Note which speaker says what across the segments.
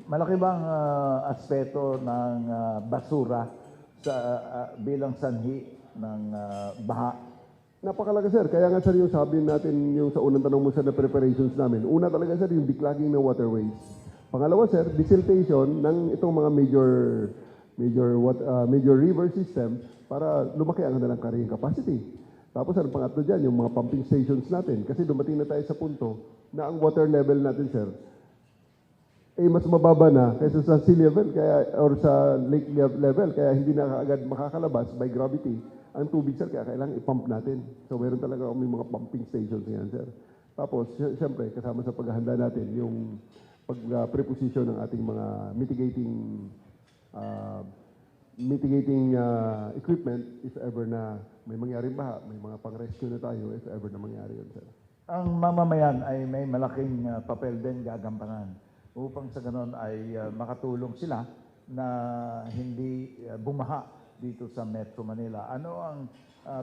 Speaker 1: Malaki bang aspeto ng basura sa bilang sanhi ng baha?
Speaker 2: Napakalaki sir, kaya nga sir yung sabi natin yung sa unang tanong mo sir na preparations namin. Una talaga sir yung declogging ng waterways. Pangalawa sir, desiltation ng itong mga major river system para lumaki ang kanilang carrying capacity. Tapos ang pangatlo dyan, yung mga pumping stations natin. Kasi dumating na tayo sa punto na ang water level natin sir, mas mababa na kaysa sa sea level kaya, or sa lake level, kaya hindi na agad makakalabas by gravity ang tubig sir, kaya kailangan i-pump natin. So meron talaga kami mga pumping stations yan sir. Tapos siyempre kasama sa paghahanda natin yung pag-preposition ng ating mga mitigating equipment if ever na may mangyaring baha, may mga pang-rescue na tayo if ever na mangyari yun sir.
Speaker 1: Ang mamamayan ay may malaking papel din gagampanan upang sa ganon ay makatulong sila na hindi bumaha dito sa Metro Manila. Ano ang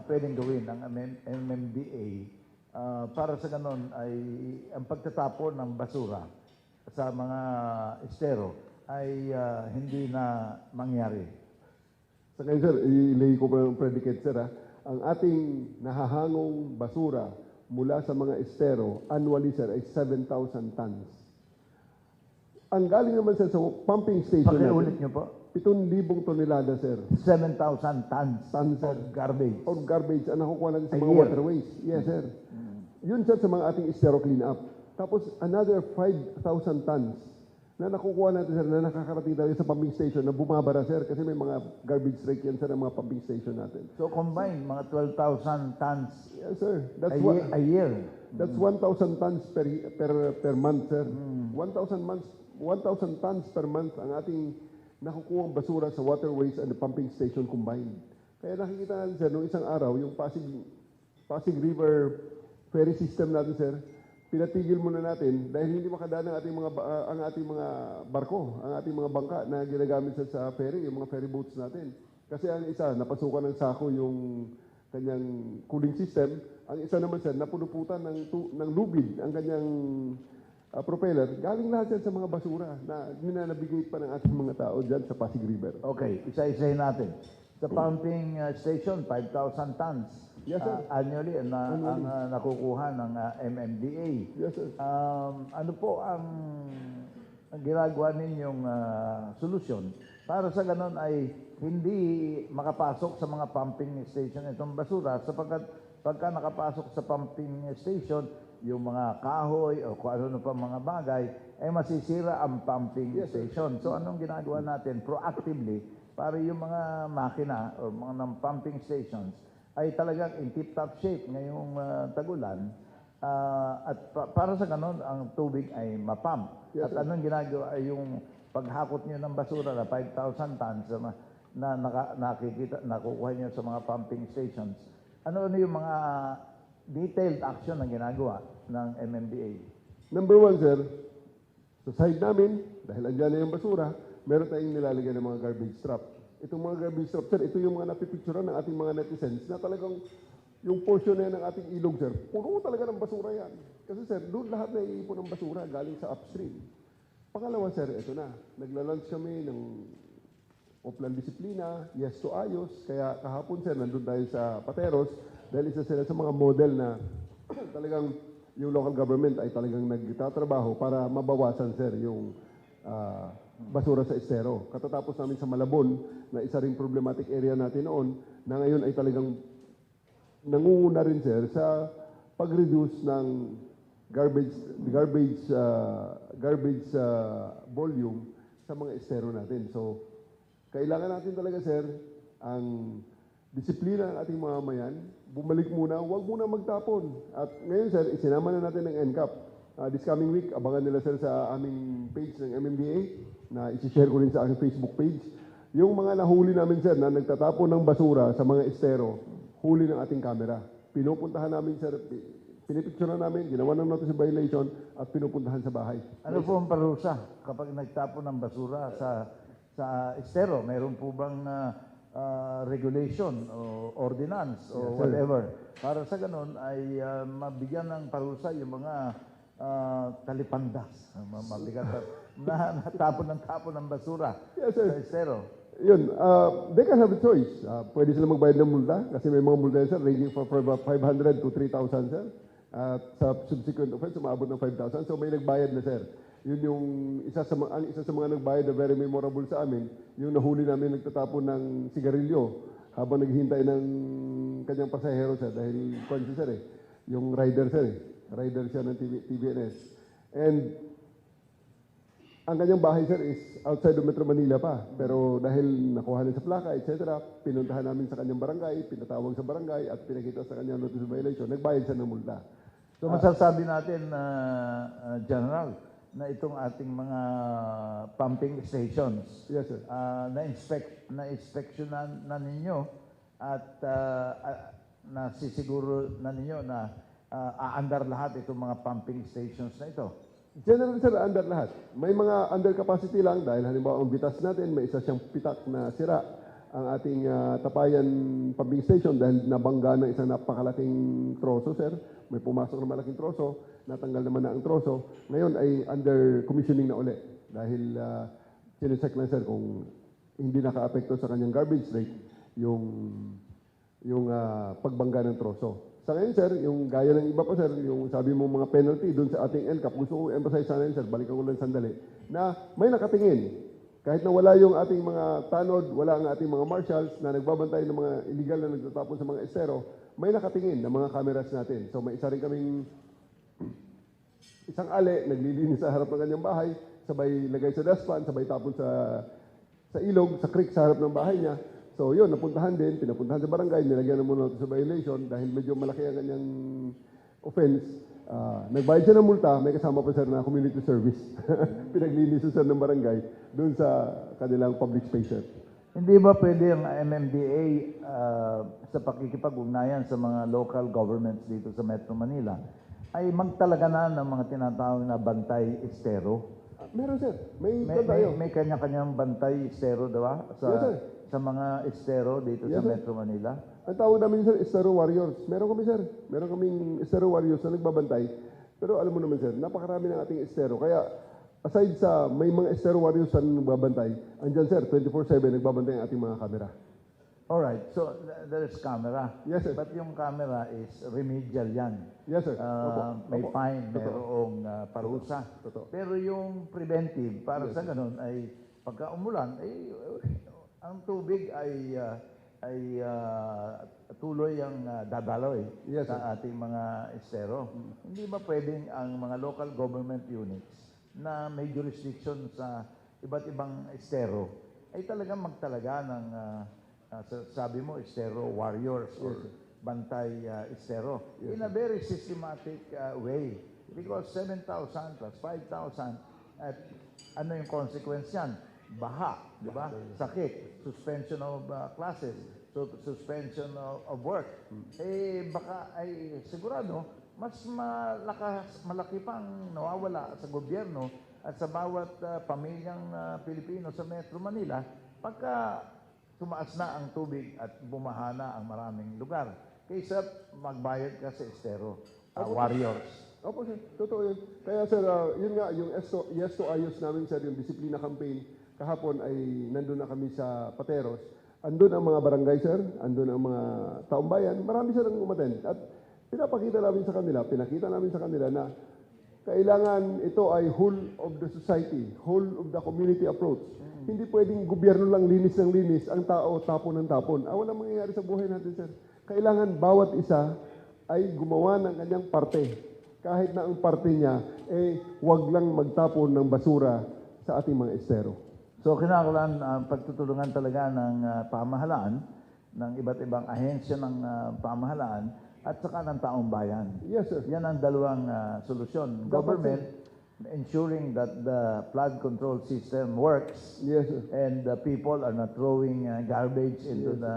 Speaker 1: pwedeng gawin ng MMDA para sa ganon ay ang pagtatapon ng basura sa mga estero ay hindi na mangyari?
Speaker 2: Sa ngayon sir, ilay ko pa yung predicate sir ha. Ang ating nahahangong basura mula sa mga estero annually sir ay 7,000 tons. Ang galing naman sir sa pumping station
Speaker 1: Pakiulit niyo po.
Speaker 2: 7,000 tonelada sir.
Speaker 1: 7,000 tons
Speaker 2: Tons, sir.
Speaker 1: of garbage.
Speaker 2: Or garbage ang nakukuha natin sa
Speaker 1: A
Speaker 2: mga
Speaker 1: year.
Speaker 2: waterways. Yes sir. Yun sir sa mga ating estero clean up. Tapos another 5,000 tons na nakukuha natin sir na nakakarating tayo sa pumping station na bumabara sir kasi may mga garbage rake yan sir ang mga pumping station natin.
Speaker 1: So combined, mga 12,000 tons
Speaker 2: Yes sir.
Speaker 1: a year.
Speaker 2: That's 1,000 tons per month sir. 1,000 tons per month ang ating nakukuhang basura sa waterways and the pumping station combined. Kaya nakikita natin sir, nung isang araw, yung Pasig River ferry system natin sir, pinatigil muna natin dahil hindi makadaan ang ating mga barko, ang ating mga bangka na ginagamit sa ferry, yung mga ferry boats natin. Kasi ang isa, napasukan ng sako yung kanyang cooling system. Ang isa naman sir, napunuputan ng lubid ang kanyang propeller. Galing lahat yan sa mga basura na ninanabigate pa ng ating mga tao dyan sa Pasig River.
Speaker 1: Okay, isa-isahin natin. Sa pumping station, 5,000 tons.
Speaker 2: Yes, sir.
Speaker 1: Annually ang nakukuha ng MMDA.
Speaker 2: Yes, sir.
Speaker 1: Ano po ang ginagawa ninyong solusyon para sa ganon ay hindi makapasok sa mga pumping station itong basura sapagkat pagka nakapasok sa pumping station, yung mga kahoy o kung ano pa mga bagay, ay masisira ang pumping station. So anong ginagawa natin proactively para yung mga makina o mga ng pumping stations ay talagang in tip-top shape ngayong tagulan at para sa ganon ang tubig ay mapump.
Speaker 2: Yes,
Speaker 1: At anong ginagawa ay yung paghakot nyo ng basura na 5,000 tons na nakukuha nyo sa mga pumping stations. Ano yung mga detailed action na ginagawa ng MMDA?
Speaker 2: Number one, sir, sa side namin, dahil andyan na yung basura, meron tayong nilalagyan ng mga garbage trap. Itong mga garbage trap, sir, ito yung mga napipicturean ng ating mga netizens na talagang yung portion na yan ng ating ilog, sir, puro talaga ng basura yan. Kasi, sir, doon lahat na iipon ng basura galing sa upstream. Pangalawa, sir, ito na. Nagla-launch kami ng Oplan Disiplina, Yes to Ayos. Kaya kahapon, sir, nandun tayo sa Pateros dahil isa sila sa mga model na talagang yung local government ay talagang nagtatrabaho para mabawasan, sir, yung basura sa estero. Katatapos namin sa Malabon, na isa ring problematic area natin noon, na ngayon ay talagang nangunguna rin, sir, sa pag-reduce ng garbage volume sa mga estero natin. So, kailangan natin talaga, sir, ang disiplina ng ating mamamayan. Bumalik muna, huwag muna magtapon. At ngayon, sir, isinama na natin ng NCAP. This coming week, abangan nila, sir, sa aming page ng MMDA na isi-share ko rin sa aking Facebook page. Yung mga nahuli namin, sir, na nagtatapon ng basura sa mga estero, huli ng ating camera. Pinupuntahan namin, sir, pinipicture namin, ginawa ng notice of violation at pinupuntahan sa bahay.
Speaker 1: Ano po ang parusa kapag nagtapon ng basura sa estero? Meron po bang regulation o ordinance o whatever? Para sa ganun ay mabigyan ng parusa yung mga talipandas. Mabigat at na tapon ng basura
Speaker 2: Yes, sir.
Speaker 1: sa estero.
Speaker 2: Yun, they can have a choice. Pwede sila magbayad ng multa kasi may mga multa yan, sir, ranging from 500 to 3,000, sir. At sa subsequent offense, umabot ng 5,000. So may nagbayad na, sir. Yun yung ang isa sa mga nagbayad na very memorable sa amin, yung nahuli namin nagtatapon ng sigarilyo habang naghihintay ng kanyang pasahero, sir, dahil kwan sir yung rider, sir rider siya ng TVNS. And ang kanyang bahay, sir, is outside of Metro Manila pa. Pero dahil nakuha na sa plaka, etc., pinuntahan namin sa kanyang barangay, pinatawag sa barangay, at pinakita sa kanyang notice of violation, nagbayad siya ng multa.
Speaker 1: So masasabi natin, General, na itong ating mga pumping stations,
Speaker 2: Yes, sir.
Speaker 1: na-inspectionan na ninyo at nasisiguro na ninyo na aandar lahat itong mga pumping stations na ito.
Speaker 2: Generally, sir, under lahat. May mga under capacity lang dahil halimbawa ang bitas natin, may isa siyang pitak na sira ang ating Tapayan pumping station dahil nabangga ng isang napakalaking troso, sir. May pumasok na malaking troso, natanggal naman na ang troso. Ngayon ay under commissioning na uli dahil sinecheck lang, sir, kung hindi naka-apekto sa kanyang garbage rate yung pagbangga ng troso. Sa ngayon, sir, yung gaya ng iba pa, sir, yung sabi mo mga penalty doon sa ating NCAP, gusto ko emphasize sana yun, sir, balikan ko lang sandali, na may nakatingin. Kahit na wala yung ating mga tanod, wala ang ating mga marshals na nagbabantay ng mga illegal na nagtatapon sa mga estero, may nakatingin ng mga cameras natin. So may isa rin kaming isang ale, naglilinis sa harap ng kanyang bahay, sabay lagay sa dustpan, sabay tapon sa ilog, sa creek sa harap ng bahay niya. So yun, pinapuntahan sa barangay, nilagyan na muna sa violation dahil medyo malaki ang kanyang offense. Nagbayad siya ng multa, may kasama pa, sir, na community service. Pinaglinis siya ng barangay doon sa kanilang public space, sir.
Speaker 1: Hindi ba pwede ang MMDA sa pakikipag-ugnayan sa mga local governments dito sa Metro Manila ay magtalaga na ng mga tinatawag na bantay estero?
Speaker 2: Meron, sir. May
Speaker 1: May kanya-kanyang bantay estero, diba?
Speaker 2: Yes, sir.
Speaker 1: Sa mga estero dito
Speaker 2: Yes,
Speaker 1: sa
Speaker 2: sir.
Speaker 1: Metro Manila.
Speaker 2: Ang tawag namin, sir, Estero Warriors. Meron kami, sir. Meron kaming Estero Warriors na nagbabantay. Pero alam mo naman, sir, napakarami ng ating estero. Kaya, aside sa may mga Estero Warriors na nagbabantay, andyan, sir, 24/7 nagbabantay ang ating mga kamera.
Speaker 1: Alright, so there is camera.
Speaker 2: Yes, sir.
Speaker 1: But yung camera is remedial yan.
Speaker 2: Yes, sir.
Speaker 1: May
Speaker 2: Opo.
Speaker 1: fine,
Speaker 2: Totoo.
Speaker 1: mayroong parusa.
Speaker 2: Totoo.
Speaker 1: Pero yung preventive, para sa ganun, ay pagka umulan, ay ang tubig ay tuloy ang dadaloy
Speaker 2: Yes,
Speaker 1: sa ating mga estero. Hindi ba pwedeng ang mga local government units na may jurisdiction sa iba't ibang estero ay talagang magtalaga ng sabi mo estero warriors or bantay estero in a very systematic way, because 7,000 plus 5,000 at ano yung consequence yan? Baha, di ba? Sakit, suspension of classes, suspension of work. Baka ay sigurado mas malaki pang nawawala sa gobyerno at sa bawat pamilyang Pilipino sa Metro Manila pagka tumaas na ang tubig at bumaha na ang maraming lugar. Kaysa magbayad ka sa estero, warriors.
Speaker 2: Opo, sir. Totoo yun. Kaya, sir, yun nga, yung Yes to Ayos namin, sir, yung disiplina campaign, kahapon ay nandun na kami sa Pateros. Andun ang mga barangay, sir. Andun ang mga taong bayan. Marami silang umattend. At pinakita namin sa kanila na kailangan ito ay whole of the society, whole of the community approach. Hindi pwedeng gobyerno lang linis ng linis, ang tao tapon ng tapon. Walang mangyayari sa buhay natin, sir. Kailangan bawat isa ay gumawa ng kanyang parte. Kahit na ang parte niya, wag lang magtapon ng basura sa ating mga estero.
Speaker 1: So kinakailangan pagtutulungan talaga ng pamahalaan, ng iba't ibang ahensya ng pamahalaan, at saka ng taong bayan.
Speaker 2: Yes, sir.
Speaker 1: Yan ang dalawang solusyon. Government, ensuring that the flood control system works,
Speaker 2: Yes, sir.
Speaker 1: and the people are not throwing garbage into the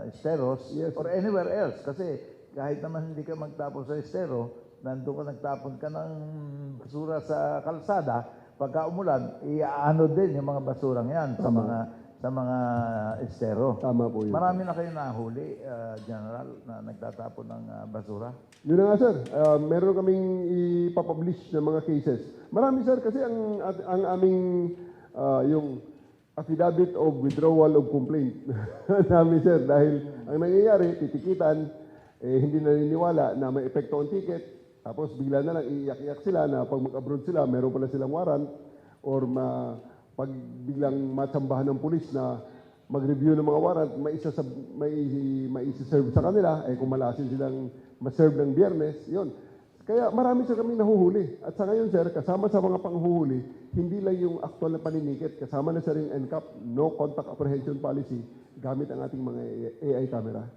Speaker 1: esteros or anywhere else. Kasi kahit naman hindi ka magtapon sa estero, nandun ka nagtapon ka ng basura sa kalsada, pagka umulan, iaano din yung mga basurang yan sa sa mga estero.
Speaker 2: Tama po yun.
Speaker 1: Marami na kayo nahuli, General, na nagtatapon ng basura.
Speaker 2: Yun na nga, sir. Meron kaming ipapublish ng mga cases. Marami, sir, kasi ang aming yung affidavit of withdrawal of complaint namin, sir, dahil ang nangyayari, titikitan, hindi naniniwala na may epekto ang ticket, tapos bigla na lang iiyak-iyak sila na pag mag-abroad sila, meron pala silang warrant, or pag biglang matsambahan ng pulis na mag-review ng mga warrant, may isa-serve sa kanila, kung malasin silang ma-serve ng Biyernes, yun. Kaya marami sir kami nahuhuli. At sa ngayon sir, kasama sa mga panghuhuli, hindi lang yung actual na paninikit, kasama na sir yung NCAP, no contact apprehension policy, gamit ang ating mga AI camera.